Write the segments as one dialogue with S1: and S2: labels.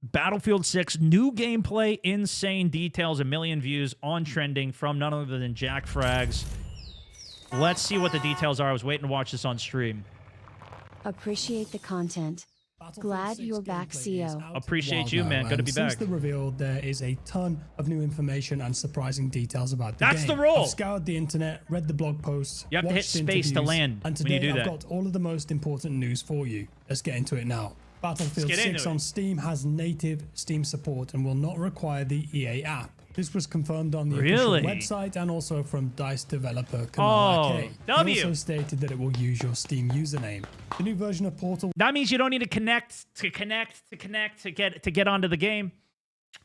S1: Battlefield 6, new gameplay, insane details, 1 million views on trending from none other than Jack Frags. Let's see what the details are. I was waiting to watch this on stream.
S2: Appreciate the content. Glad you're back, CO.
S1: Appreciate you, man. Good to be back.
S3: Since the reveal, there is a ton of new information and surprising details about the game.
S1: That's the rule.
S3: I've scoured the internet, read the blog posts,
S1: You have to hit space to land
S3: and
S1: when you
S3: today
S1: do that.
S3: I've got all of the most important news for you. Let's get into it now. Battlefield 6 on Steam has native Steam support and will not require the EA app. This was confirmed on the official website and also from DICE developer Kamal Ake. He also stated that it will use your Steam username. The new version of Portal.
S1: That means you don't need to connect to get onto the game.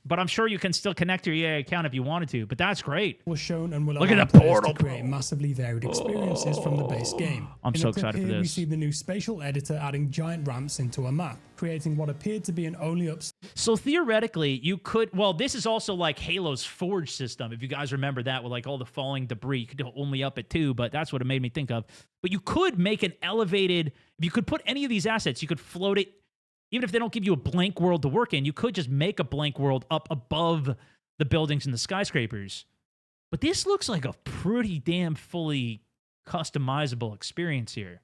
S1: But I'm sure you can still connect your EA account if you wanted to. But that's great.
S3: Was shown and will
S1: Look at
S3: allow
S1: the
S3: players
S1: portal
S3: to create massively varied experiences from the base game.
S1: I'm so excited for this.
S3: We see the new Spatial Editor adding giant ramps into a map, creating what appeared to be an only up.
S1: So theoretically, you could. Well, this is also like Halo's Forge system. If you guys remember that, with like all the falling debris, you could only up it 2. But that's what it made me think of. But you could make an elevated. If you could put any of these assets, you could float it. Even if they don't give you a blank world to work in, you could just make a blank world up above the buildings and the skyscrapers. But this looks like a pretty damn fully customizable experience here.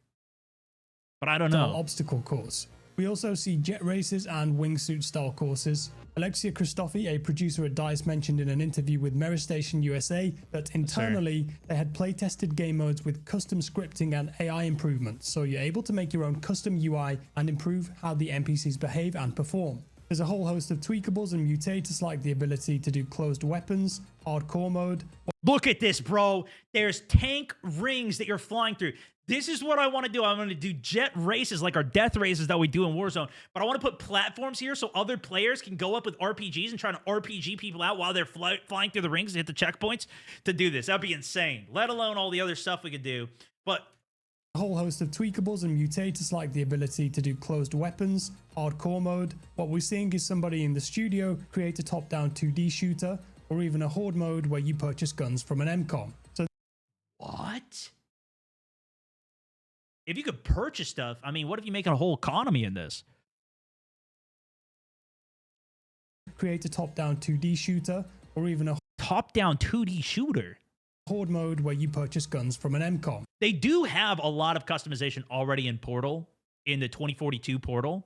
S1: But I don't know.
S3: Obstacle course. We also see jet races and wingsuit style courses. Alexia Christofi, a producer at DICE, mentioned in an interview with Mirror Station USA that internally they had play-tested game modes with custom scripting and AI improvements, so you're able to make your own custom UI and improve how the NPCs behave and perform. There's a whole host of tweakables and mutators like the ability to do closed weapons, hardcore mode.
S1: Look at this, bro. There's tank rings that you're flying through. This is what I want to do. I'm going to do jet races like our death races that we do in Warzone. But I want to put platforms here so other players can go up with RPGs and try to RPG people out while they're flying through the rings and hit the checkpoints to do this. That'd be insane. Let alone all the other stuff we could do. But
S3: a whole host of tweakables and mutators like the ability to do closed weapons, hardcore mode. What we're seeing is somebody in the studio create a top-down 2D shooter, or even a horde mode where you purchase guns from an MCOM. So
S1: what? If you could purchase stuff, I mean, what if you make a whole economy in this?
S3: Create a top-down 2D shooter, or even a
S1: top-down 2D shooter.
S3: Horde mode where you purchase guns from an MCOM.
S1: They do have a lot of customization already in Portal, in the 2042 Portal,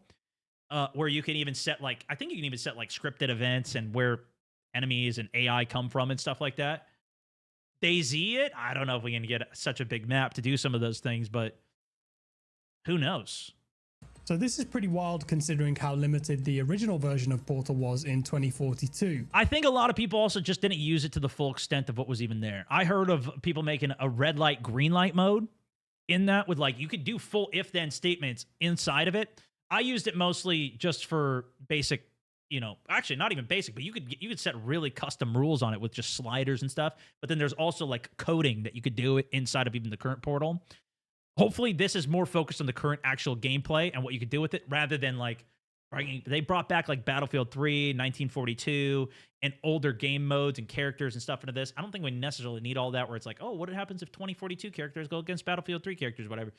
S1: where you can even set like, I think you can even set like scripted events and where enemies and AI come from and stuff like that. DayZ, I don't know if we can get such a big map to do some of those things, but who knows?
S3: So this is pretty wild considering how limited the original version of Portal was in 2042.
S1: I think a lot of people also just didn't use it to the full extent of what was even there. I heard of people making a red light, green light mode in that with like, you could do full if-then statements inside of it. I used it mostly just for basic, you know, actually not even basic, but you could set really custom rules on it with just sliders and stuff. But then there's also like coding that you could do it inside of even the current Portal. Hopefully this is more focused on the current actual gameplay and what you could do with it rather than like, they brought back like Battlefield 3, 1942, and older game modes and characters and stuff into this. I don't think we necessarily need all that where it's like, oh, what happens if 2042 characters go against Battlefield 3 characters, whatever.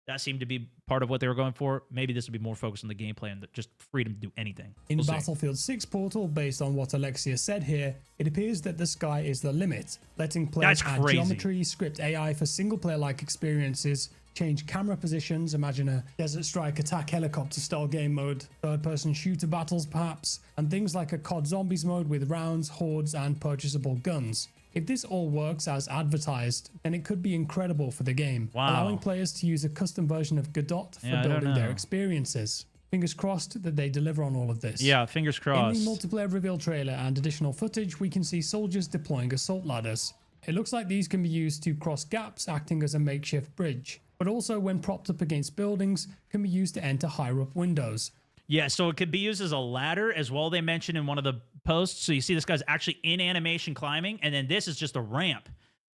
S1: That seemed to be part of what they were going for. Maybe this would be more focused on the gameplay and just freedom to do anything.
S3: In Battlefield 6 Portal, based on what Alexia said here, it appears that the sky is the limit, letting players add geometry, script AI for single-player-like experiences, change camera positions, imagine a Desert Strike attack helicopter style game mode, third-person shooter battles perhaps, and things like a COD Zombies mode with rounds, hordes, and purchasable guns. If this all works as advertised, then it could be incredible for the game, allowing players to use a custom version of Godot for building their experiences. Fingers crossed that they deliver on all of this.
S1: Yeah, fingers crossed.
S3: In the multiplayer reveal trailer and additional footage, we can see soldiers deploying assault ladders. It looks like these can be used to cross gaps, acting as a makeshift bridge, but also when propped up against buildings, can be used to enter higher up windows.
S1: Yeah, so it could be used as a ladder as well, they mentioned in one of the posts. So you see this guy's actually in animation climbing, and then this is just a ramp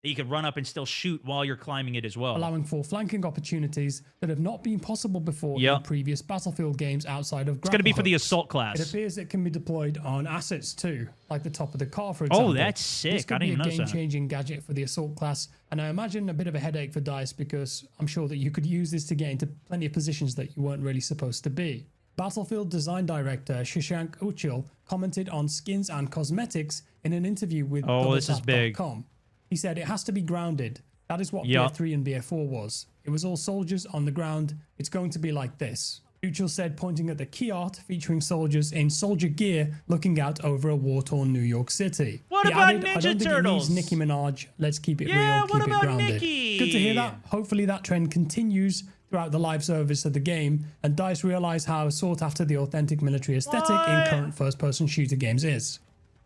S1: that you can run up and still shoot while you're climbing it as well.
S3: Allowing for flanking opportunities that have not been possible before in previous Battlefield games outside of
S1: It's going to be for the assault class.
S3: It appears it can be deployed on assets too, like the top of the car, for example.
S1: Oh, that's sick.
S3: This could be a game-changing gadget for the assault class, and I imagine a bit of a headache for DICE because I'm sure that you could use this to get into plenty of positions that you weren't really supposed to be. Battlefield design director Shashank Uchil commented on skins and cosmetics in an interview with
S1: this is big.
S3: BubbleTap.com. He said, "It has to be grounded. That is what BF3 and BF4 was. It was all soldiers on the ground. It's going to be like this." Uchil said, pointing at the key art featuring soldiers in soldier gear looking out over a war-torn New York City.
S1: What
S3: he
S1: about
S3: added,
S1: Ninja
S3: "I don't
S1: Turtles?
S3: think it needs Nicki Minaj. Let's keep it real,
S1: what
S3: keep it
S1: about
S3: grounded."
S1: Nicki?
S3: Good to hear that. Hopefully that trend continues throughout the live service of the game, and DICE realize how sought after the authentic military aesthetic in current first-person shooter games is.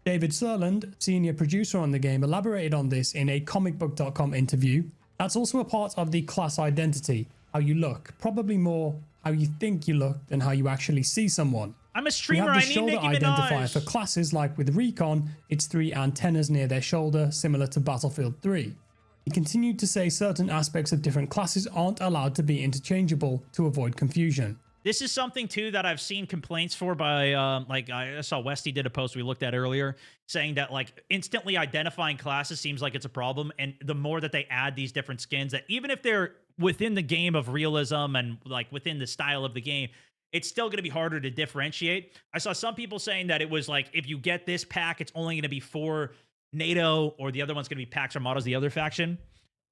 S3: David Serland, senior producer on the game, elaborated on this in a comicbook.com interview. "That's also a part of the class identity, how you look, probably more how you think you look than how you actually see someone.
S1: I'm a streamer,
S3: We have
S1: I
S3: the
S1: need
S3: shoulder
S1: Nicki
S3: identifier
S1: Minaj.
S3: for classes, like with Recon, it's 3 antennas near their shoulder, similar to Battlefield 3. He continued to say certain aspects of different classes aren't allowed to be interchangeable to avoid confusion.
S1: This is something, too, that I've seen complaints for by, like, I saw Westy did a post we looked at earlier saying that, like, instantly identifying classes seems like it's a problem. And the more that they add these different skins, that even if they're within the game of realism and, like, within the style of the game, it's still going to be harder to differentiate. I saw some people saying that it was like, if you get this pack, it's only going to be for NATO, or the other one's going to be Pax Armadas, the other faction.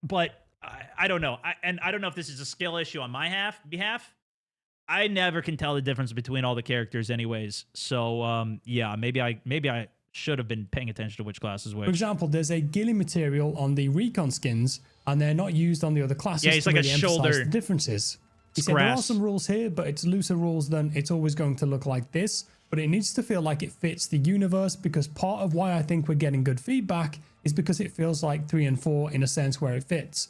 S1: But I don't know. I don't know if this is a skill issue on my behalf. I never can tell the difference between all the characters anyways. So, yeah, maybe I should have been paying attention to which class is which.
S3: For example, there's a ghillie material on the Recon skins, and they're not used on the other classes.
S1: Yeah, it's
S3: to
S1: like
S3: really
S1: a
S3: emphasize
S1: shoulder.
S3: the differences. He said there are some rules here, but it's looser rules than it's always going to look like this. But it needs to feel like it fits the universe, because part of why I think we're getting good feedback is because it feels like 3 and 4 in a sense where it fits.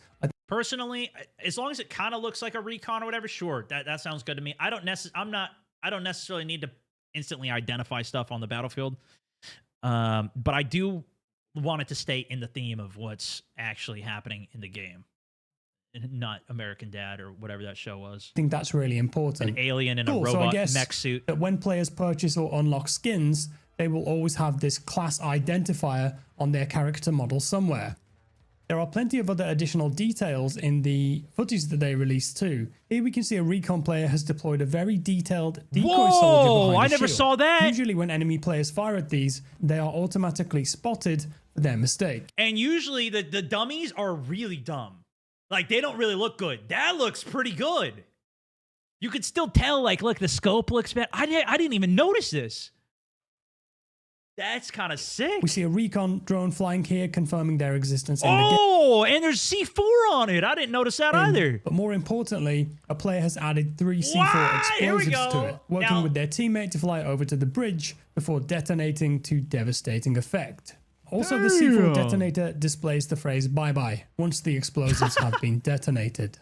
S1: Personally, as long as it kind of looks like a Recon or whatever, sure, that sounds good to me. I don't necessarily need to instantly identify stuff on the battlefield, but I do want it to stay in the theme of what's actually happening in the game, and not American Dad or whatever that show was.
S3: I think that's really important.
S1: An alien in a robot mech suit.
S3: That when players purchase or unlock skins, they will always have this class identifier on their character model somewhere. There are plenty of other additional details in the footage that they released too. Here we can see a Recon player has deployed a very detailed decoy soldier behind
S1: I
S3: a
S1: never
S3: shield.
S1: saw that.
S3: Usually when enemy players fire at these, they are automatically spotted for their mistake.
S1: And usually the dummies are really dumb. Like, they don't really look good. That looks pretty good. You could still tell, like, look, the scope looks bad. I didn't even notice this. That's kind of sick.
S3: We see a Recon drone flying here, confirming their existence in the game.
S1: Oh, and there's C4 on it. I didn't notice that either.
S3: But more importantly, a player has added 3 C4 explosives to it, working with their teammate to fly over to the bridge before detonating to devastating effect. Also, the C4 detonator displays the phrase "bye-bye" once the explosives have been detonated.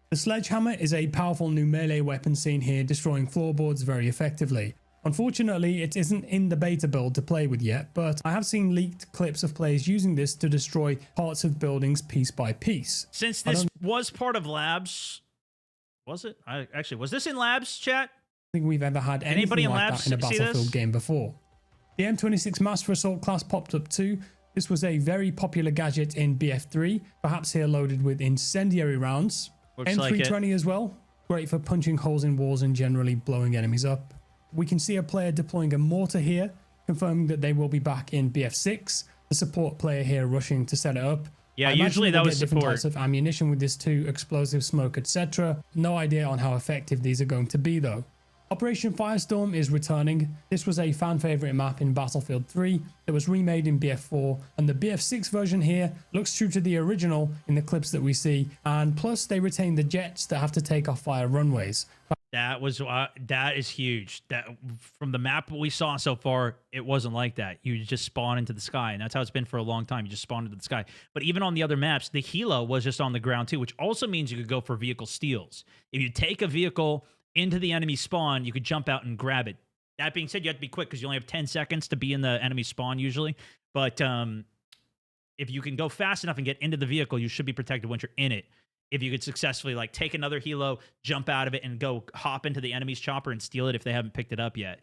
S3: The Sledgehammer is a powerful new melee weapon seen here, destroying floorboards very effectively. Unfortunately, it isn't in the beta build to play with yet, but I have seen leaked clips of players using this to destroy parts of buildings piece by piece.
S1: Since this was part of labs, was it? Was this in labs, chat?
S3: I think we've ever had anything like that in a Battlefield game before. The M26 Master Assault class popped up too. This was a very popular gadget in BF3, perhaps here loaded with incendiary rounds. M320 as well, great for punching holes in walls and generally blowing enemies up. We can see a player deploying a mortar here, confirming that they will be back in BF6. The support player here rushing to set it up.
S1: Yeah, usually that was
S3: different
S1: support.
S3: types of ammunition with this too, explosive, smoke, etc. No idea on how effective these are going to be though. Operation Firestorm is returning. This was a fan favorite map in Battlefield 3 that was remade in BF4, and the BF6 version here looks true to the original in the clips that we see, and plus they retain the jets that have to take off via runways.
S1: That is huge. That from the map we saw so far, it wasn't like that. You just spawn into the sky, and that's how it's been for a long time. You just spawn into the sky. But even on the other maps, the helo was just on the ground too, which also means you could go for vehicle steals. If you take a vehicle into the enemy spawn, you could jump out and grab it. That being said, you have to be quick because you only have 10 seconds to be in the enemy spawn usually. But if you can go fast enough and get into the vehicle, you should be protected once you're in it. If you could successfully like take another helo, jump out of it, and go hop into the enemy's chopper and steal it if they haven't picked it up yet.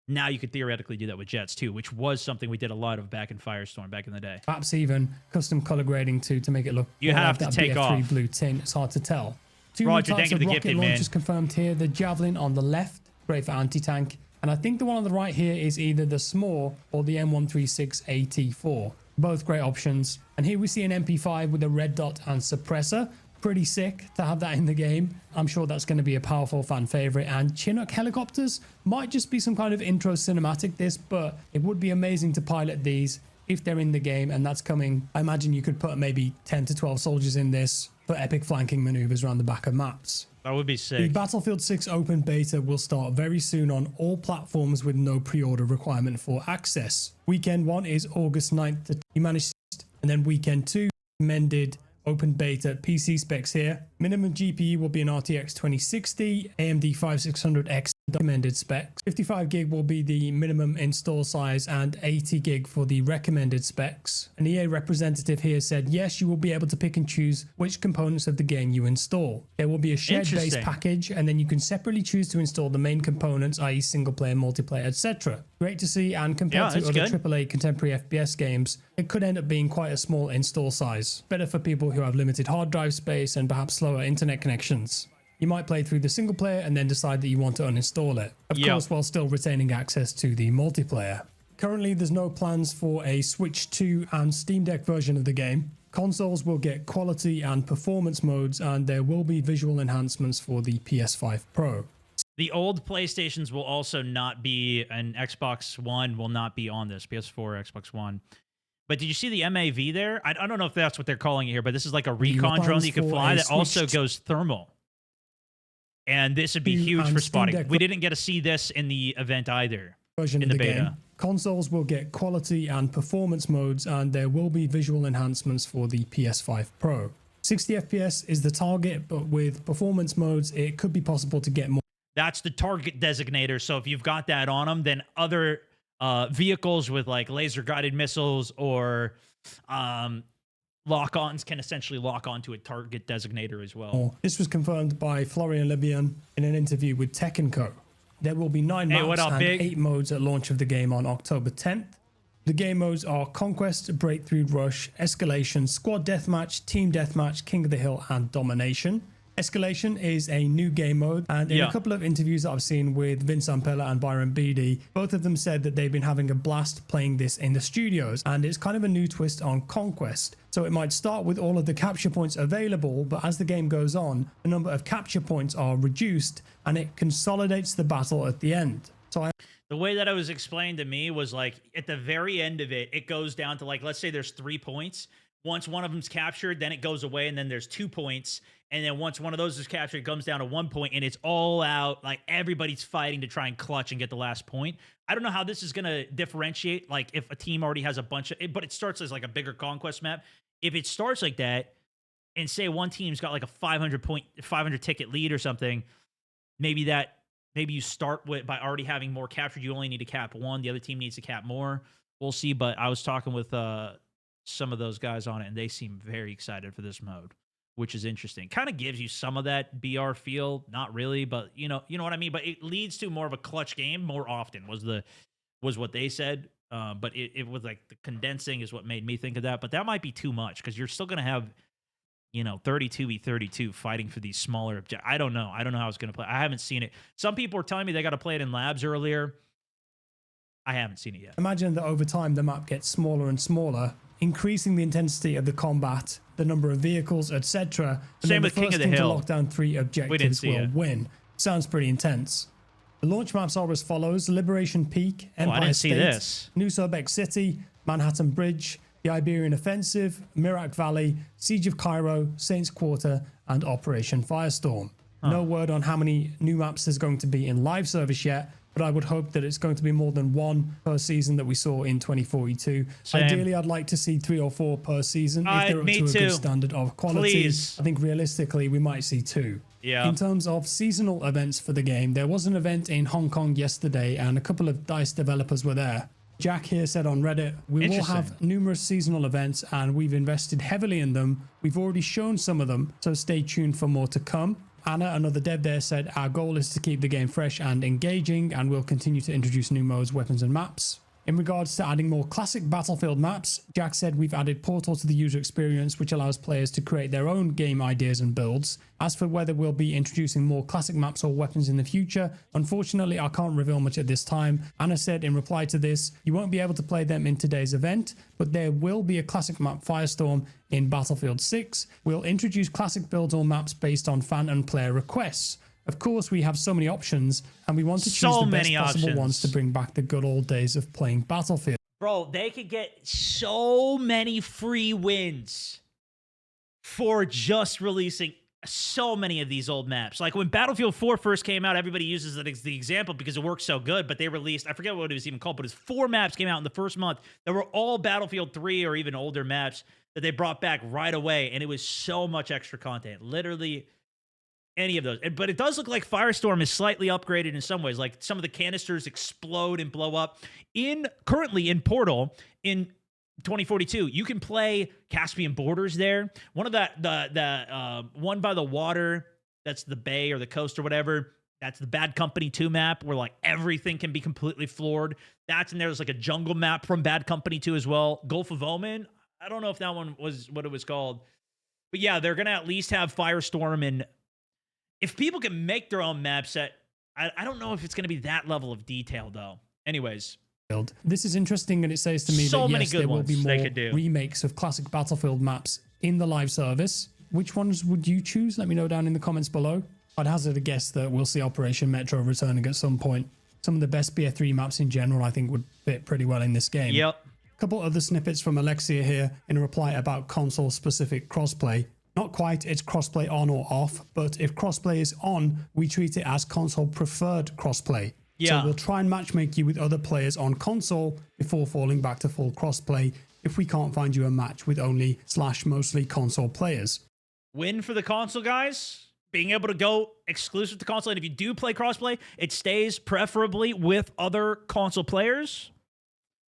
S1: Now you could theoretically do that with jets too, which was something we did a lot of back in Firestorm back in the day.
S3: Perhaps even custom color grading too to make it look
S1: you have
S3: like
S1: to
S3: that
S1: take
S3: BF3
S1: off.
S3: blue tint. It's hard to tell. Two
S1: Roger,
S3: new types
S1: thank you
S3: of
S1: for the
S3: rocket
S1: gifted,
S3: launchers
S1: man.
S3: confirmed here. The Javelin on the left great for anti-tank. And I think the one on the right here is either the SMOR or the M136AT4. Both great options. And here we see an MP5 with a red dot and suppressor. Pretty sick to have that in the game. I'm sure that's going to be a powerful fan favorite. And Chinook helicopters might just be some kind of intro cinematic this, but it would be amazing to pilot these if they're in the game, and that's coming. I imagine you could put maybe 10 to 12 soldiers in this for epic flanking maneuvers around the back of maps.
S1: That would be sick.
S3: The Battlefield 6 open beta will start very soon on all platforms with no pre-order requirement for access. Weekend 1 is August 9th. You managed, and then weekend 2 amended open beta PC specs here. Minimum GPU will be an RTX 2060, AMD 5600X recommended specs. 55 gig will be the minimum install size and 80 gig for the recommended specs. An EA representative here said, yes, you will be able to pick and choose which components of the game you install. There will be a shared base package, and then you can separately choose to install the main components, i.e. single player, multiplayer, etc. Great to see, and compared to other AAA contemporary FPS games, it could end up being quite a small install size. Better for people who have limited hard drive space and perhaps slower internet connections. You might play through the single player and then decide that you want to uninstall it. Of course, while still retaining access to the multiplayer. Currently, there's no plans for a Switch 2 and Steam Deck version of the game. Consoles will get quality and performance modes, and there will be visual enhancements for the PS5 Pro.
S1: The old PlayStations will also not be, and Xbox One will not be on this. PS4, Xbox One. But did you see the MAV there? I don't know if that's what they're calling it here, but this is like a recon drone that you can fly that also goes thermal. And this would be huge for spotting. We didn't get to see this in the event either.
S3: Version in the beta. Game. Consoles will get quality and performance modes, and there will be visual enhancements for the PS5 Pro. 60 FPS is the target, but with performance modes, it could be possible to get more.
S1: That's the target designator. So if you've got that on them, then other vehicles with like laser guided missiles or lock-ons can essentially lock onto a target designator as well.
S3: This was confirmed by Florian Lebian in an interview with Tech & Co. There will be 9 maps and 8 modes at launch of the game on October 10th. The game modes are Conquest, Breakthrough, Rush, Escalation, Squad Deathmatch, Team Deathmatch, King of the Hill, and Domination. Escalation is a new game mode, and in a couple of interviews that I've seen with Vince Ampella and Byron Beatty, both of them said that they've been having a blast playing this in the studios, and it's kind of a new twist on Conquest. So it might start with all of the capture points available, but as the game goes on, the number of capture points are reduced, and it consolidates the battle at the end.
S1: The way that it was explained to me was like at the very end of it, it goes down to like, let's say there's 3 points. Once one of them's captured, then it goes away, and then there's 2 points. And then once one of those is captured, it comes down to 1 point, and it's all out. Like everybody's fighting to try and clutch and get the last point. I don't know how this is going to differentiate. Like if a team already has a bunch of it, but it starts as like a bigger conquest map. If it starts like that, and say one team's got like a 500 ticket lead or something, maybe you start with by already having more captured. You only need to cap 1. The other team needs to cap more. We'll see. But I was talking with some of those guys on it, and they seem very excited for this mode, which is interesting. Kind of gives you some of that BR feel, not really, but you know what I mean. But it leads to more of a clutch game more often. Was what they said. But it was like the condensing is what made me think of that. But that might be too much because you're still gonna have 32v32 fighting for these smaller objectives. I don't know how it's gonna play. I haven't seen it. Some people are telling me they got to play it in labs earlier. I haven't seen it yet.
S3: Imagine that over time the map gets smaller and smaller, increasing the intensity of the combat, the number of vehicles, etc.
S1: Same with King of the Hill.
S3: To lock down 3 objectives will win. Sounds pretty intense. The launch maps are as follows: Liberation Peak, Empire State, New Sobek City, Manhattan Bridge, the Iberian Offensive, Mirak Valley, Siege of Cairo, Saints Quarter, and Operation Firestorm. No word on how many new maps there's going to be in live service yet, but I would hope that it's going to be more than 1 per season that we saw in 2042.
S1: Same.
S3: Ideally, I'd like to see 3 or 4 per season if they're up to a good standard of quality.
S1: Please.
S3: I think realistically, we might see 2.
S1: Yeah.
S3: In terms of seasonal events for the game, there was an event in Hong Kong yesterday, and a couple of DICE developers were there. Jack here said on Reddit, we will have numerous seasonal events, and we've invested heavily in them. We've already shown some of them, so stay tuned for more to come. Anna, another dev there, said our goal is to keep the game fresh and engaging, and we'll continue to introduce new modes, weapons, and maps. In regards to adding more classic Battlefield maps, Jack said we've added Portal to the user experience, which allows players to create their own game ideas and builds. As for whether we'll be introducing more classic maps or weapons in the future, unfortunately I can't reveal much at this time. Anna said in reply to this, you won't be able to play them in today's event, but there will be a classic map Firestorm in Battlefield 6. We'll introduce classic builds or maps based on fan and player requests. Of course, we have so many options, and we want to choose the best possible ones to bring back the good old days of playing Battlefield.
S1: Bro, they could get so many free wins for just releasing so many of these old maps. Like when Battlefield 4 first came out, everybody uses it as the example because it works so good, but they released, I forget what it was even called, but it's 4 maps came out in the first month that were all Battlefield 3 or even older maps that they brought back right away, and it was so much extra content. Literally any of those. But it does look like Firestorm is slightly upgraded in some ways. Like some of the canisters explode and blow up. Currently in Portal in 2042, you can play Caspian Borders there. One of the one by the water, that's the bay or the coast or whatever. That's the Bad Company 2 map where like everything can be completely floored. That's in there. There's like a jungle map from Bad Company 2 as well. Gulf of Omen. I don't know if that one was what it was called. But yeah, they're going to at least have Firestorm. And if people can make their own map set, I don't know if it's going to be that level of detail, though. Anyways.
S3: This is interesting, and it says to me that yes, there will be more remakes of classic Battlefield maps in the live service. Which ones would you choose? Let me know down in the comments below. I'd hazard a guess that we'll see Operation Metro returning at some point. Some of the best BF3 maps in general, I think, would fit pretty well in this game.
S1: Yep.
S3: A couple other snippets from Alexia here in a reply about console-specific crossplay. Not quite, it's crossplay on or off, but if crossplay is on, we treat it as console-preferred crossplay.
S1: Yeah.
S3: So we'll try and matchmake you with other players on console before falling back to full crossplay if we can't find you a match with only / mostly console players.
S1: Win for the console guys, being able to go exclusive to console, and if you do play crossplay, it stays preferably with other console players,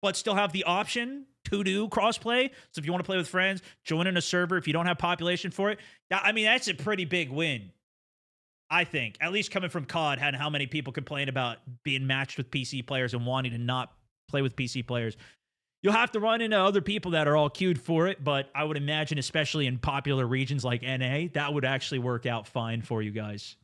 S1: but still have the option to do crossplay. So if you want to play with friends, join in a server if you don't have population for it. I mean, that's a pretty big win, I think. At least coming from COD, and how many people complain about being matched with PC players and wanting to not play with PC players. You'll have to run into other people that are all queued for it, but I would imagine, especially in popular regions like NA, that would actually work out fine for you guys.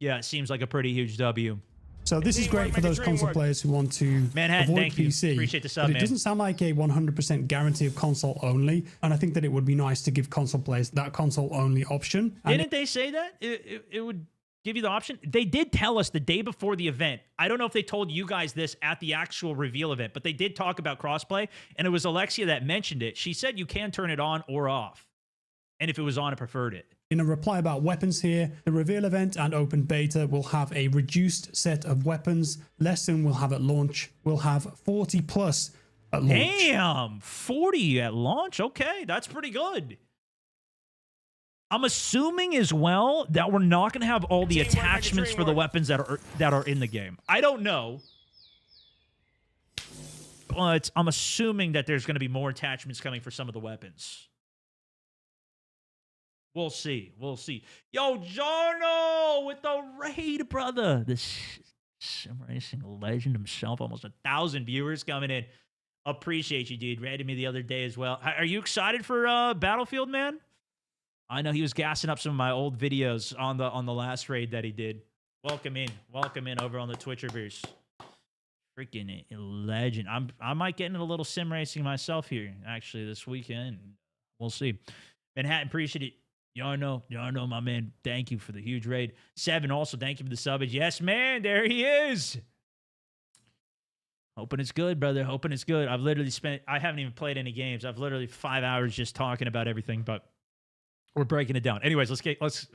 S1: Yeah, it seems like a pretty huge W.
S3: So this is great for those console players who want to
S1: Manhattan,
S3: avoid
S1: thank
S3: PC.
S1: You. Appreciate the sub,
S3: but it
S1: man.
S3: doesn't sound like a 100% guarantee of console only, and I think that it would be nice to give console players that console only option.
S1: Didn't they say that? It would give you the option? They did tell us the day before the event. I don't know if they told you guys this at the actual reveal event, but they did talk about crossplay, and it was Alexia that mentioned it. She said you can turn it on or off, and if it was on, I preferred it.
S3: In a reply about weapons here, the reveal event and open beta will have a reduced set of weapons, less than we'll have at launch. We'll have 40 plus at launch.
S1: Damn, 40 at launch? Okay, that's pretty good. I'm assuming as well that we're not going to have all the attachments for the weapons that are in the game. I don't know. But I'm assuming that there's going to be more attachments coming for some of the weapons. We'll see. We'll see. Yo, Jarno with the raid, brother. This sim racing legend himself. Almost 1,000 viewers coming in. Appreciate you, dude. Raided me the other day as well. Are you excited for Battlefield, man? I know he was gassing up some of my old videos on the last raid that he did. Welcome in. Welcome in over on the Twitcherverse. Freaking legend. I might get into a little sim racing myself here, actually, this weekend. We'll see. Manhattan, appreciate it. Y'all know, my man. Thank you for the huge raid. 7, also, thank you for the subbage. Yes, man, there he is. Hoping it's good, brother. Hoping it's good. I haven't even played any games. I've literally 5 hours just talking about everything, but we're breaking it down. Anyways,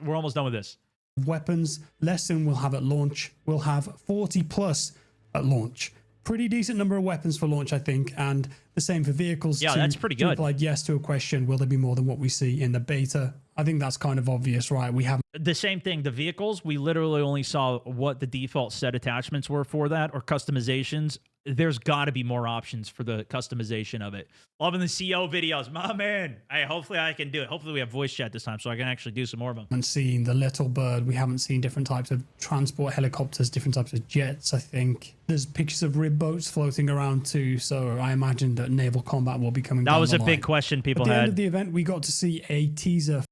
S1: we're almost done with this.
S3: Weapons, less than we'll have at launch. We'll have 40 plus at launch. Pretty decent number of weapons for launch, I think, and the same for vehicles.
S1: Yeah, that's pretty good.
S3: Replied yes to a question, will there be more than what we see in the beta? I think that's kind of obvious, right? We haven't.
S1: The same thing, the vehicles, we literally only saw what the default set attachments were for that or customizations. There's got to be more options for the customization of it. Loving the CO videos, my man. Hey, hopefully I can do it. Hopefully we have voice chat this time so I can actually do some more of them.
S3: We haven't seen the little bird. We haven't seen different types of transport helicopters, different types of jets, I think. There's pictures of rib boats floating around too, so I imagine that naval combat will be coming down
S1: That was
S3: the
S1: a big
S3: line.
S1: question people
S3: At the
S1: had.
S3: end of the event, we got to see a teaser.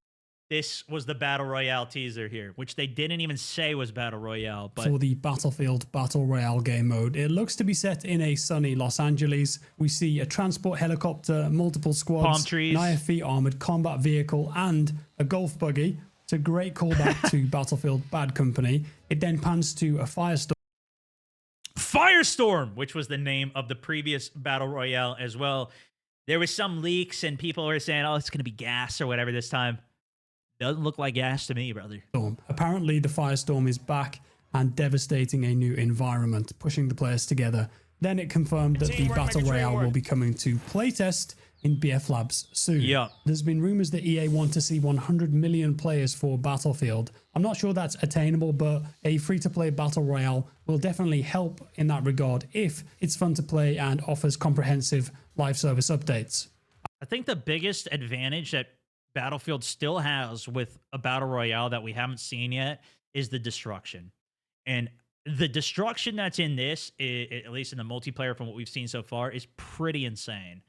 S1: This was the Battle Royale teaser here, which they didn't even say was Battle Royale. But
S3: For the Battlefield Battle Royale game mode. It looks to be set in a sunny Los Angeles. We see a transport helicopter, multiple squads,
S1: palm trees,
S3: an IFV armored combat vehicle, and a golf buggy. It's a great callback to Battlefield Bad Company. It then pans to a
S1: Firestorm, which was the name of the previous Battle Royale as well. There was some leaks and people were saying, oh, it's going to be gas or whatever this time. Doesn't look like gas to me, brother.
S3: Apparently, the Firestorm is back and devastating a new environment, pushing the players together. Then it confirmed that the Battle Royale will be coming to playtest in BF Labs soon.
S1: Yeah.
S3: There's been rumors that EA want to see 100 million players for Battlefield. I'm not sure that's attainable, but a free-to-play Battle Royale will definitely help in that regard if it's fun to play and offers comprehensive live service updates.
S1: I think the biggest advantage that Battlefield still has with a Battle Royale that we haven't seen yet is the destruction. And the destruction that's in this, at least in the multiplayer from what we've seen so far, is pretty insane.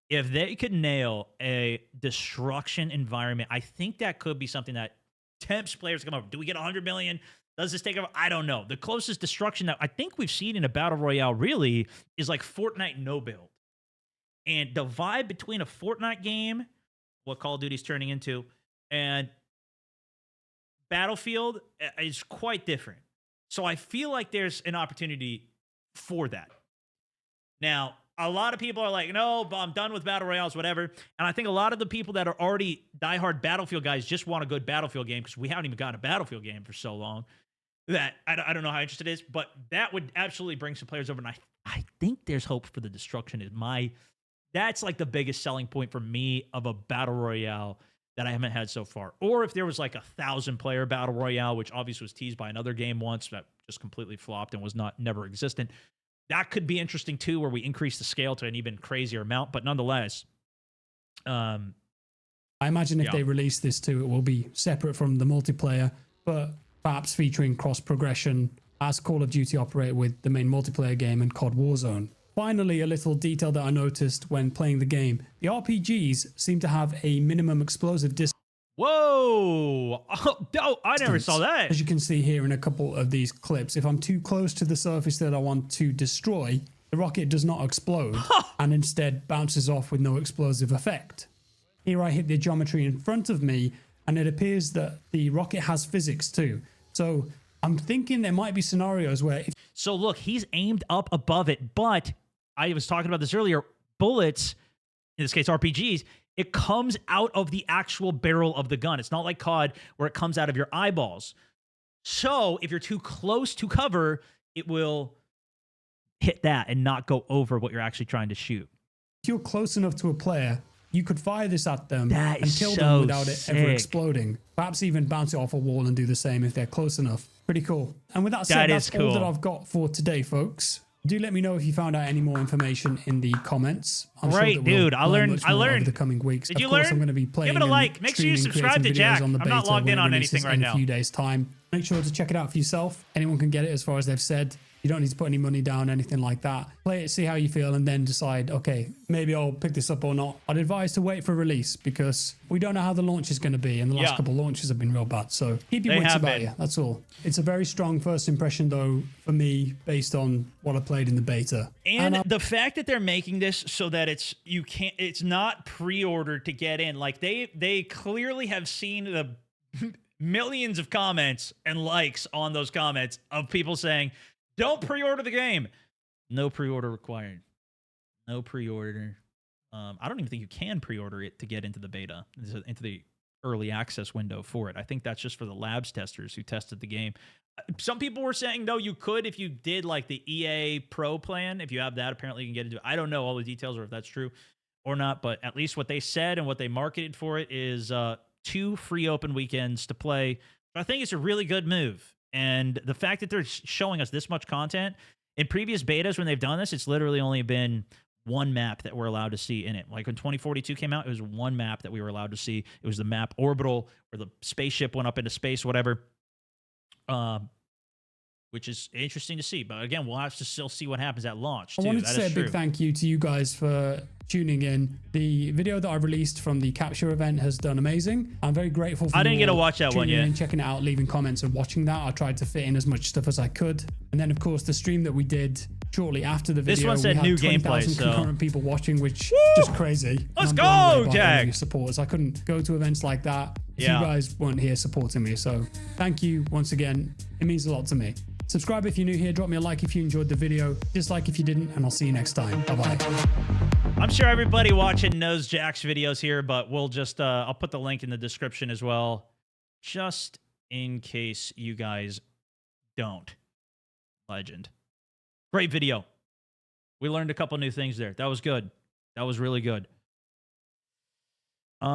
S1: If they could nail a destruction environment, I think that could be something that tempts players to come over. Do we get 100 million? Does this take over? I don't know. The closest destruction that I think we've seen in a Battle Royale really is like Fortnite no build. And the vibe between a Fortnite game, what Call of Duty's turning into, and Battlefield is quite different. So I feel like there's an opportunity for that. Now, a lot of people are like, no, I'm done with Battle Royales, whatever. And I think a lot of the people that are already diehard Battlefield guys just want a good Battlefield game because we haven't even gotten a Battlefield game for so long that I don't know how interested it is, but that would absolutely bring some players over. And I think there's hope for the destruction. That's like the biggest selling point for me of a Battle Royale that I haven't had so far. Or if there was like 1,000-player Battle Royale, which obviously was teased by another game once that just completely flopped and was never existent. That could be interesting too, where we increase the scale to an even crazier amount. But nonetheless,
S3: I imagine if they release this too, it will be separate from the multiplayer, but perhaps featuring cross progression as Call of Duty operate with the main multiplayer game and COD Warzone. Finally, a little detail that I noticed when playing the game. The RPGs seem to have a minimum explosive distance.
S1: Whoa! Oh, I never saw that.
S3: As you can see here in a couple of these clips, if I'm too close to the surface that I want to destroy, the rocket does not explode and instead bounces off with no explosive effect. Here I hit the geometry in front of me and it appears that the rocket has physics too. So I'm thinking there might be scenarios where...
S1: So look, he's aimed up above it, but I was talking about this earlier, bullets, in this case RPGs, it comes out of the actual barrel of the gun. It's not like COD where it comes out of your eyeballs. So if you're too close to cover, it will hit that and not go over what you're actually trying to shoot.
S3: If you're close enough to a player, you could fire this at them
S1: and
S3: kill them without it ever exploding. Perhaps even bounce it off a wall and do the same if they're close enough. Pretty cool. And with that said, that's all that I've got for today, folks. Do let me know if you found out any more information in the comments. I'm sure that we'll
S1: I learned
S3: over the coming weeks.
S1: Did you
S3: of course,
S1: learn?
S3: I'm going to be playing.
S1: Give it a like. Make sure you subscribe to Jack. I'm not logged in on anything right now.
S3: In a few days' time. Make sure to check it out for yourself. Anyone can get it, as far as they've said. You don't need to put any money down, anything like that. Play it, see how you feel, and then decide, okay, maybe I'll pick this up or not. I'd advise to wait for release because we don't know how the launch is going to be, and the last couple of launches have been real bad. So keep your wits about you. That's all. It's a very strong first impression, though, for me, based on what I played in the beta.
S1: And the fact that they're making this so that it's not pre-ordered to get in. Like they clearly have seen the millions of comments and likes on those comments of people saying, don't pre-order the game. No pre-order required. No pre-order. I don't even think you can pre-order it to get into the beta, into the early access window for it. I think that's just for the labs testers who tested the game. Some people were saying, no, you could if you did like the EA Pro plan. If you have that, apparently you can get into it. I don't know all the details or if that's true or not, but at least what they said and what they marketed for it is 2 free open weekends to play. I think it's a really good move. And the fact that they're showing us this much content, in previous betas when they've done this, it's literally only been one map that we're allowed to see in it. Like when 2042 came out, it was one map that we were allowed to see. It was the map Orbital, where the spaceship went up into space, whatever. Which is interesting to see. But again, we'll have to still see what happens at launch, too.
S3: I wanted to say a big thank you to you guys for tuning in. The video that I released from the capture event has done amazing. I'm very grateful for
S1: I didn't get to watch that one yet.
S3: Checking it out, leaving comments and watching that. I tried to fit in as much stuff as I could. And then, of course, the stream that we did shortly after the video.
S1: This one said new gameplay, so
S3: concurrent people watching, which just crazy.
S1: Let's go, Jack!
S3: Supporters. I couldn't go to events like that if you guys weren't here supporting me. So thank you once again. It means a lot to me. Subscribe if you're new here. Drop me a like if you enjoyed the video. Dislike if you didn't, and I'll see you next time. Bye-bye.
S1: I'm sure everybody watching knows Jack's videos here, but we'll just, I'll put the link in the description as well, just in case you guys don't. Legend. Great video. We learned a couple new things there. That was good. That was really good.